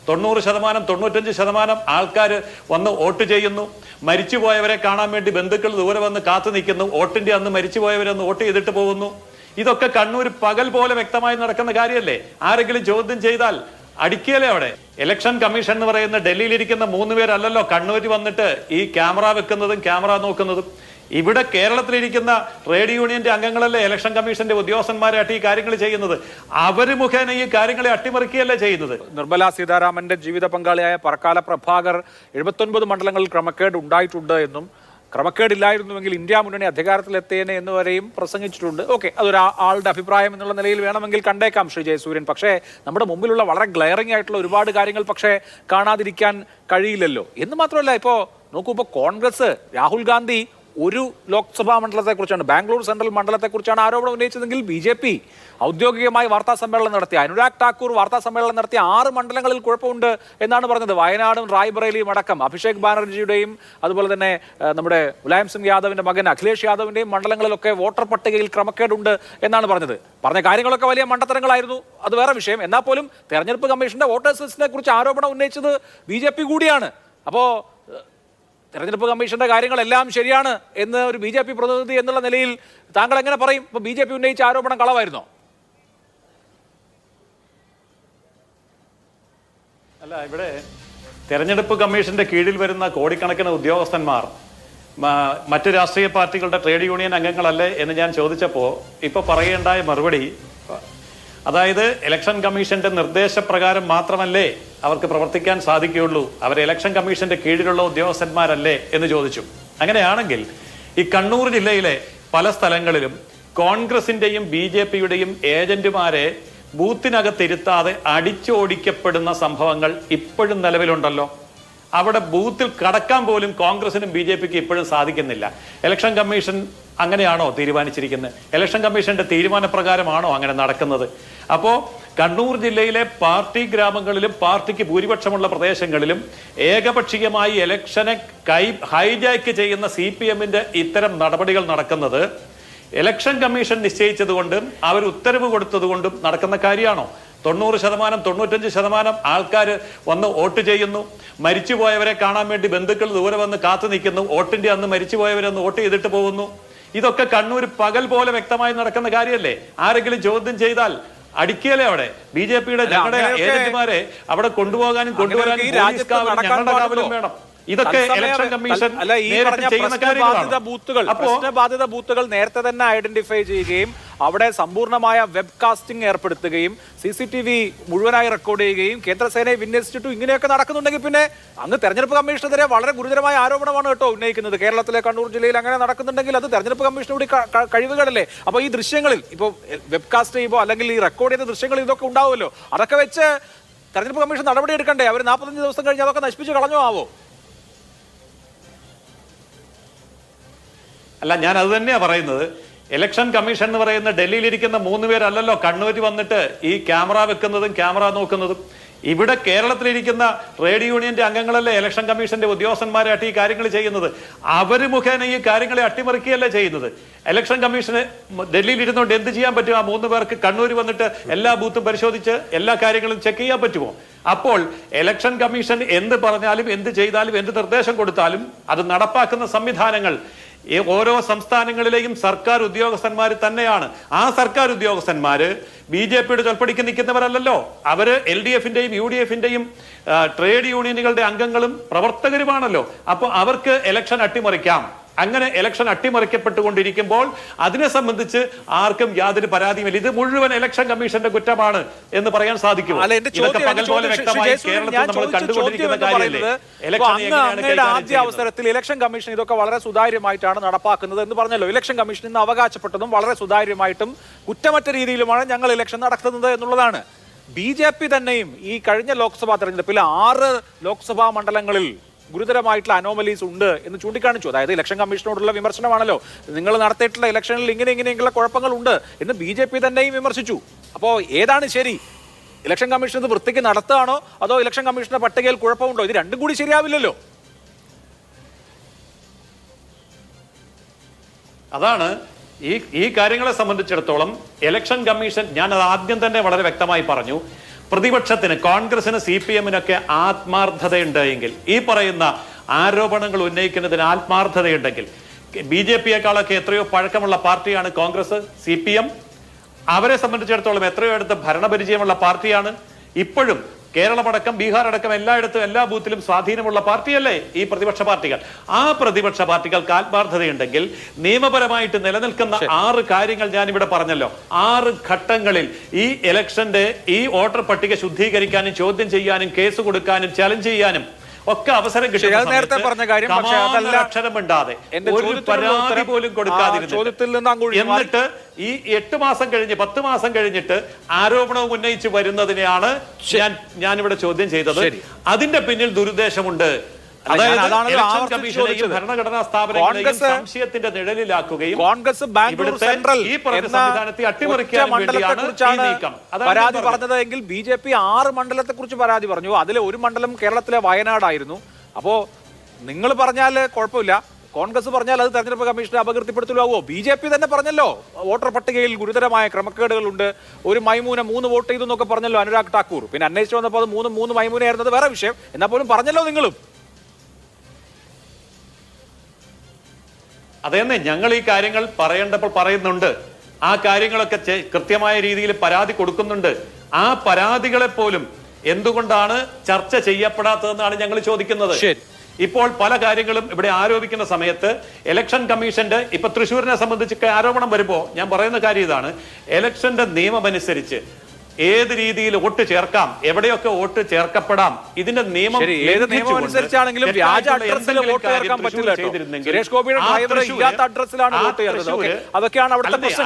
90%, 95% ആൾക്കാർ വന്ന് വോട്ട് ചെയ്യുന്നു. മരിച്ചുപോയവരെ കാണാൻ വേണ്ടി ബന്ധുക്കൾ ദൂരെ വന്ന് കാത്തു നിൽക്കുന്നു. വോട്ടിന്റെ അന്ന് മരിച്ചുപോയവരൊന്ന് വോട്ട് ചെയ്തിട്ട് പോകുന്നു. ഇതൊക്കെ കണ്ണൂർ പകൽ പോലെ വ്യക്തമായി നടക്കുന്ന കാര്യമല്ലേ? ആരെങ്കിലും ചോദ്യം ചെയ്താൽ അടിക്കലേ അവിടെ. ഇലക്ഷൻ കമ്മീഷൻ എന്ന് പറയുന്ന ഡൽഹിയിലിരിക്കുന്ന 3 പേരല്ലല്ലോ കണ്ണൂർ വന്നിട്ട് ഈ ക്യാമറ വെക്കുന്നതും ക്യാമറ നോക്കുന്നതും. ഇവിടെ കേരളത്തിലിരിക്കുന്ന ട്രേഡ് യൂണിയന്റെ അംഗങ്ങളല്ലേ ഇലക്ഷൻ കമ്മീഷന്റെ ഉദ്യോഗസ്ഥന്മാരായിട്ട് ഈ കാര്യങ്ങൾ ചെയ്യുന്നത്. അവര് മുഖേന ഈ കാര്യങ്ങളെ അട്ടിമറിക്കുകയല്ലേ ചെയ്യുന്നത്. നിർമ്മലാ സീതാരാമന്റെ ജീവിത പങ്കാളിയായ പറക്കാല പ്രഭാകർ 79 മണ്ഡലങ്ങളിൽ ക്രമക്കേട് ഉണ്ടായിട്ടുണ്ട് എന്നും ക്രമക്കേടില്ലായിരുന്നുവെങ്കിൽ ഇന്ത്യ മുന്നണി അധികാരത്തിലെത്തേനെ എന്ന് വരെയും പ്രസംഗിച്ചിട്ടുണ്ട്. ഓക്കെ, അതൊരു ആളുടെ അഭിപ്രായം എന്നുള്ള നിലയിൽ വേണമെങ്കിൽ കണ്ടേക്കാം ശ്രീ ജയസൂര്യൻ. പക്ഷേ നമ്മുടെ മുമ്പിലുള്ള വളരെ ഗ്ലെയറിംഗ് ആയിട്ടുള്ള ഒരുപാട് കാര്യങ്ങൾ പക്ഷേ കാണാതിരിക്കാൻ കഴിയില്ലല്ലോ. എന്ന് മാത്രമല്ല, ഇപ്പോൾ നോക്കൂ, ഇപ്പോൾ കോൺഗ്രസ് രാഹുൽ ഗാന്ധി ഒരു ലോക്സഭാ മണ്ഡലത്തെക്കുറിച്ചാണ്, ബാംഗ്ലൂർ സെൻട്രൽ മണ്ഡലത്തെക്കുറിച്ചാണ് ആരോപണം ഉന്നയിച്ചതെങ്കിൽ BJP ഔദ്യോഗികമായി വാർത്താ സമ്മേളനം നടത്തി. അനുരാഗ് ഠാക്കൂർ വാർത്താ സമ്മേളനം നടത്തിയ 6 മണ്ഡലങ്ങളിൽ കുഴപ്പമുണ്ട് എന്നാണ് പറഞ്ഞത്. വയനാടും റായ്ബറേലിയും അടക്കം അഭിഷേക് ബാനർജിയുടെയും അതുപോലെ തന്നെ നമ്മുടെ മുലായം സിംഗ് യാദവിന്റെ മകൻ അഖിലേഷ് യാദവിന്റെയും മണ്ഡലങ്ങളിലൊക്കെ വോട്ടർ പട്ടികയിൽ ക്രമക്കേടുണ്ട് എന്നാണ് പറഞ്ഞത്. പറഞ്ഞ കാര്യങ്ങളൊക്കെ വലിയ മണ്ടത്തരങ്ങളായിരുന്നു, അത് വേറെ വിഷയം. എന്നാൽ പോലും തെരഞ്ഞെടുപ്പ് കമ്മീഷന്റെ വോട്ടേഴ്സ് ലിസ്റ്റിനെ കുറിച്ച് ആരോപണം ഉന്നയിച്ചത് BJP കൂടിയാണ്. അപ്പോൾ തെരഞ്ഞെടുപ്പ് കമ്മീഷന്റെ കാര്യങ്ങളെല്ലാം ശരിയാണ് എന്ന് ഒരു BJP പ്രതിനിധി എന്നുള്ള നിലയിൽ താങ്കൾ എങ്ങനെ പറയും? ഇപ്പൊ BJP ഉന്നയിച്ച ആരോപണം കളവായിരുന്നോ? അല്ല, ഇവിടെ തെരഞ്ഞെടുപ്പ് കമ്മീഷന്റെ കീഴിൽ വരുന്ന കോടിക്കണക്കിന് ഉദ്യോഗസ്ഥന്മാർ മറ്റു രാഷ്ട്രീയ പാർട്ടികളുടെ ട്രേഡ് യൂണിയൻ അംഗങ്ങളല്ലേ എന്ന് ഞാൻ ചോദിച്ചപ്പോൾ ഇപ്പൊ പറയേണ്ടായ മറുപടി, അതായത് ഇലക്ഷൻ കമ്മീഷന്റെ നിർദ്ദേശപ്രകാരം മാത്രമല്ലേ അവർക്ക് പ്രവർത്തിക്കാൻ സാധിക്കുകയുള്ളൂ, അവർ ഇലക്ഷൻ കമ്മീഷന്റെ കീഴിലുള്ള ഉദ്യോഗസ്ഥന്മാരല്ലേ എന്ന് ചോദിച്ചു. അങ്ങനെയാണെങ്കിൽ ഈ കണ്ണൂർ ജില്ലയിലെ പല സ്ഥലങ്ങളിലും കോൺഗ്രസിന്റെയും BJPയുടെയും ഏജന്റുമാരെ ബൂത്തിനകത്തിരുത്താതെ അടിച്ചോടിക്കപ്പെടുന്ന സംഭവങ്ങൾ ഇപ്പോഴും നിലവിലുണ്ടല്ലോ. അവിടെ ബൂത്തിൽ കടക്കാൻ പോലും കോൺഗ്രസിനും BJPക്കും ഇപ്പോഴും സാധിക്കുന്നില്ല. ഇലക്ഷൻ കമ്മീഷൻ അങ്ങനെയാണോ തീരുമാനിച്ചിരിക്കുന്നത്? ഇലക്ഷൻ കമ്മീഷന്റെ തീരുമാനപ്രകാരമാണോ അങ്ങനെ നടക്കുന്നത്? അപ്പോൾ കണ്ണൂർ ജില്ലയിലെ പാർട്ടി ഗ്രാമങ്ങളിലും പാർട്ടിക്ക് ഭൂരിപക്ഷമുള്ള പ്രദേശങ്ങളിലും ഏകപക്ഷീയമായി ഇലക്ഷനെ ഹൈജാക്ക് ചെയ്യുന്ന CPMന്റെ ഇത്തരം നടപടികൾ നടക്കുന്നത് ഇലക്ഷൻ കമ്മീഷൻ നിശ്ചയിച്ചതുകൊണ്ടും അവർ ഉത്തരവ് കൊടുത്തതുകൊണ്ടും നടക്കുന്ന കാര്യമാണോ? 90%, 95% ആൾക്കാർ വന്ന് വോട്ട് ചെയ്യുന്നു. മരിച്ചുപോയവരെ കാണാൻ വേണ്ടി ബന്ധുക്കൾ ദൂരെ വന്ന് കാത്തു നിൽക്കുന്നു. വോട്ടിന്റെ അന്ന് മരിച്ചുപോയവരൊന്ന് വോട്ട് ചെയ്തിട്ട് പോകുന്നു. ഇതൊക്കെ കണ്ണൂർ പകൽ പോലെ വ്യക്തമായി നടക്കുന്ന കാര്യമല്ലേ? ആരെങ്കിലും ചോദ്യം ചെയ്താൽ അടിക്കലേ അവിടെ. BJPയുടെ ഞങ്ങളുടെ ഏജന്റുമാരെ അവിടെ കൊണ്ടുപോകാനും കൊണ്ടുവരാനും ഞങ്ങളുടെ കാവലും വേണം. ഇതൊക്കെ ഇലക്ഷൻ കമ്മീഷൻ പ്രശ്നബാധിത ബൂത്തുകൾ നേരത്തെ തന്നെ ഐഡന്റിഫൈ ചെയ്യുകയും അവിടെ സമ്പൂർണ്ണമായ വെബ് കാസ്റ്റിംഗ് ഏർപ്പെടുത്തുകയും CCTV മുഴുവനായി റെക്കോർഡ് ചെയ്യുകയും കേന്ദ്രസേനയെ വിന്യസിച്ചിട്ടു ഇങ്ങനെയൊക്കെ നടക്കുന്നുണ്ടെങ്കിൽ പിന്നെ അങ്ങ് തെരഞ്ഞെടുപ്പ് കമ്മീഷനെതിരെ വളരെ ഗുരുതരമായ ആരോപണമാണ് കേട്ടോ ഉന്നയിക്കുന്നത്. കേരളത്തിലെ കണ്ണൂർ ജില്ലയിൽ അങ്ങനെ നടക്കുന്നുണ്ടെങ്കിൽ അത് തെരഞ്ഞെടുപ്പ് കമ്മീഷന് കൂടി കഴിവുകളല്ലേ? അപ്പോൾ ഈ ദൃശ്യങ്ങളിൽ ഇപ്പോൾ വെബ് കാസ്റ്റ് ചെയ്യുമ്പോൾ അല്ലെങ്കിൽ ഈ റെക്കോർഡ് ചെയ്ത ദൃശ്യങ്ങളിൽ ഇതൊക്കെ ഉണ്ടാവുമല്ലോ, അതൊക്കെ വെച്ച് തെരഞ്ഞെടുപ്പ് കമ്മീഷൻ നടപടി എടുക്കണ്ടേ? അവർ 45 ദിവസം കഴിഞ്ഞ് അതൊക്കെ നശിപ്പിച്ച് കളഞ്ഞോ ആവോ? അല്ല, ഞാൻ അത് തന്നെയാ പറയുന്നത്. ഇലക്ഷൻ കമ്മീഷൻ എന്ന് പറയുന്ന ഡൽഹിയിലിരിക്കുന്ന 3 പേരല്ലല്ലോ കണ്ണൂർ വന്നിട്ട് ഈ ക്യാമറ വെക്കുന്നതും ക്യാമറ നോക്കുന്നതും. ഇവിടെ കേരളത്തിലിരിക്കുന്ന ട്രേഡ് യൂണിയന്റെ അംഗങ്ങളല്ലേ ഇലക്ഷൻ കമ്മീഷന്റെ ഉദ്യോഗസ്ഥന്മാരായിട്ട് ഈ കാര്യങ്ങൾ ചെയ്യുന്നത്. അവര് മുഖേന ഈ കാര്യങ്ങളെ അട്ടിമറിക്കുകയല്ലേ ചെയ്യുന്നത്. ഇലക്ഷൻ കമ്മീഷന് ഡൽഹിയിൽ ഇരുന്നുകൊണ്ട് എന്ത് ചെയ്യാൻ പറ്റും? ആ 3 പേർക്ക് കണ്ണൂർ വന്നിട്ട് എല്ലാ ബൂത്തും പരിശോധിച്ച് എല്ലാ കാര്യങ്ങളും ചെക്ക് ചെയ്യാൻ പറ്റുമോ? അപ്പോൾ ഇലക്ഷൻ കമ്മീഷൻ എന്ത് പറഞ്ഞാലും എന്ത് ചെയ്താലും എന്ത് നിർദ്ദേശം കൊടുത്താലും അത് നടപ്പാക്കുന്ന സംവിധാനങ്ങൾ ഓരോ സംസ്ഥാനങ്ങളിലെയും സർക്കാർ ഉദ്യോഗസ്ഥന്മാർ തന്നെയാണ്. ആ സർക്കാർ ഉദ്യോഗസ്ഥന്മാര് BJPയുടെ ചൊൽപ്പടിക്ക് നിൽക്കുന്നവരല്ലല്ലോ. അവര് LDFന്റെയും UDFന്റെയും ട്രേഡ് യൂണിയനുകളുടെ അംഗങ്ങളും പ്രവർത്തകരുമാണല്ലോ. അപ്പോൾ അവർക്ക് ഇലക്ഷൻ അട്ടിമറിക്കാം. അങ്ങനെ ഇലക്ഷൻ അട്ടിമറിക്കപ്പെട്ടുകൊണ്ടിരിക്കുമ്പോൾ അതിനെ സംബന്ധിച്ച് ആർക്കും യാതൊരു പരാതിയുമില്ല. ഇത് മുഴുവൻ ഇലക്ഷൻ കമ്മീഷന്റെ കുറ്റമാണ് എന്ന് പറയാൻ സാധിക്കും. ആദ്യ അവസരത്തിൽ ഇലക്ഷൻ കമ്മീഷൻ ഇതൊക്കെ വളരെ സുതാര്യമായിട്ടാണ് നടപ്പാക്കുന്നത് എന്ന് പറഞ്ഞല്ലോ. ഇലക്ഷൻ കമ്മീഷൻ ഇന്ന് അവകാശപ്പെട്ടതും വളരെ സുതാര്യമായിട്ടും കുറ്റമറ്റ രീതിയിലുമാണ് ഞങ്ങൾ ഇലക്ഷൻ നടത്തുന്നത് എന്നുള്ളതാണ്. BJP തന്നെയും ഈ കഴിഞ്ഞ ലോക്സഭാ തെരഞ്ഞെടുപ്പിൽ 6 ലോക്സഭാ മണ്ഡലങ്ങളിൽ ഗുരുതരമായിട്ടുള്ള അനോമലീസ് ഉണ്ട് എന്ന് ചൂണ്ടിക്കാണിച്ചു. അതായത് ഇലക്ഷൻ കമ്മീഷനോടുള്ള വിമർശനമാണല്ലോ, നിങ്ങൾ നടത്തിയിട്ടുള്ള ഇലക്ഷനിൽ ഇങ്ങനെയുള്ള കുഴപ്പങ്ങൾ ഉണ്ട് എന്ന് BJP തന്നെയും വിമർശിച്ചു. അപ്പോൾ ഏതാണ് ശരി? ഇലക്ഷൻ കമ്മീഷൻ ഇത് വൃത്തിക്ക് നടത്തുകയാണോ അതോ ഇലക്ഷൻ കമ്മീഷന്റെ പട്ടികയിൽ കുഴപ്പമുണ്ടോ? ഇത് രണ്ടും കൂടി ശരിയാവില്ലല്ലോ. അതാണ് ഈ കാര്യങ്ങളെ സംബന്ധിച്ചിടത്തോളം ഇലക്ഷൻ കമ്മീഷൻ, ഞാൻ അത് ആദ്യം തന്നെ വളരെ വ്യക്തമായി പറഞ്ഞു, പ്രതിപക്ഷത്തിന് കോൺഗ്രസിന് CPM-നൊക്കെ ആത്മാർത്ഥതയുണ്ടെങ്കിൽ, ഈ പറയുന്ന ആരോപണങ്ങൾ ഉന്നയിക്കുന്നതിന് ആത്മാർത്ഥതയുണ്ടെങ്കിൽ, BJP-യെക്കാളൊക്കെ എത്രയോ പഴക്കമുള്ള പാർട്ടിയാണ് കോൺഗ്രസ്. CPM അവരെ സംബന്ധിച്ചിടത്തോളം എത്രയോ അടുത്ത് ഭരണപരിചയമുള്ള പാർട്ടിയാണ്. ഇപ്പോഴും കേരളമടക്കം ബീഹാർ അടക്കം എല്ലായിടത്തും എല്ലാ ബൂത്തിലും സ്വാധീനമുള്ള പാർട്ടിയല്ലേ ഈ പ്രതിപക്ഷ പാർട്ടികൾ. ആ പ്രതിപക്ഷ പാർട്ടികൾക്ക് ആത്മാർത്ഥതയുണ്ടെങ്കിൽ നിയമപരമായിട്ട് നിലനിൽക്കുന്ന 6 കാര്യങ്ങൾ ഞാനിവിടെ പറഞ്ഞല്ലോ, 6 ഘട്ടങ്ങളിൽ ഈ ഇലക്ഷന്റെ ഈ വോട്ടർ പട്ടിക ശുദ്ധീകരിക്കാനും ചോദ്യം ചെയ്യാനും കേസ് കൊടുക്കാനും ചലഞ്ച് ചെയ്യാനും ഒക്കെ അവസരം നേരത്തെ പറഞ്ഞ കാര്യം, പക്ഷേ അതല്ല അക്ഷരമിണ്ടാതെ ഒരു പരാതി പോലും കൊടുക്കാതിരുന്നു. എന്നിട്ട് ഈ 8 മാസം കഴിഞ്ഞ് 10 മാസം കഴിഞ്ഞിട്ട് ആരോപണവും ഉന്നയിച്ച് വരുന്നതിനെയാണ് ഞാനിവിടെ ചോദ്യം ചെയ്തത്. അതിന്റെ പിന്നിൽ ദുരുദ്ദേശമുണ്ട്. ഭരണഘടനാ സ്ഥാപനങ്ങളെയും സംശയത്തിന്റെ നിഴലിലാക്കുകയും കോൺഗ്രസ് ബാംഗ്ലൂർ സെൻട്രൽ പരാതി പറഞ്ഞത് എങ്കിൽ BJP 6 മണ്ഡലത്തെ കുറിച്ച് പരാതി പറഞ്ഞു. അതിലെ ഒരു മണ്ഡലം കേരളത്തിലെ വയനാടായിരുന്നു. അപ്പോ നിങ്ങൾ പറഞ്ഞാൽ കുഴപ്പമില്ല, കോൺഗ്രസ് പറഞ്ഞാൽ അത് തെരഞ്ഞെടുപ്പ് കമ്മീഷനെ അപകീർത്തിപ്പെടുത്തലാവോ? BJP തന്നെ പറഞ്ഞല്ലോ വോട്ടർ പട്ടികയിൽ ഗുരുതരമായ ക്രമക്കേടുകളുണ്ട്, ഒരു മൈമൂന 3 വോട്ട് ചെയ്തു എന്നൊക്കെ പറഞ്ഞല്ലോ അനുരാഗ് ഠാക്കൂർ. പിന്നെ അന്വേഷിച്ചു വന്നപ്പോൾ അത് 3 മൈമൂനായിരുന്നത് വേറെ വിഷയം. എന്നാൽ പോലും പറഞ്ഞല്ലോ നിങ്ങളും. അതേന്നെ, ഞങ്ങൾ ഈ കാര്യങ്ങൾ പറയേണ്ടപ്പോൾ പറയുന്നുണ്ട്. ആ കാര്യങ്ങളൊക്കെ കൃത്യമായ രീതിയിൽ പരാതി കൊടുക്കുന്നുണ്ട്. ആ പരാതികളെ പോലും എന്തുകൊണ്ടാണ് ചർച്ച ചെയ്യപ്പെടാത്തതെന്നാണ് ഞങ്ങൾ ചോദിക്കുന്നത്. ഇപ്പോൾ പല കാര്യങ്ങളും ഇവിടെ ആരോപിക്കുന്ന സമയത്ത് ഇലക്ഷൻ കമ്മീഷന്റെ ഇപ്പൊ തൃശ്ശൂരിനെ സംബന്ധിച്ചൊക്കെ ആരോപണം വരുമ്പോ ഞാൻ പറയുന്ന കാര്യം ഇതാണ്, ഇലക്ഷന്റെ നിയമമനുസരിച്ച് ഏത് രീതിയിൽ വോട്ട് ചേർക്കാം, എവിടെയൊക്കെ വോട്ട് ചേർക്കപ്പെടാം, ഇതിന്റെ നിയമം അനുസരിച്ചാണെങ്കിലും വ്യാജ അഡ്രസ്സിൽ വോട്ട് ചേർക്കാൻ പറ്റില്ല. സുരേഷ് ഗോപിയുടെ ഡ്രൈവർ ഇല്ലാത്ത അഡ്രസ്സിലാണ് വോട്ട് ചേർത്തത്. അതൊക്കെയാണ് അവിടുത്തെ പ്രശ്നം.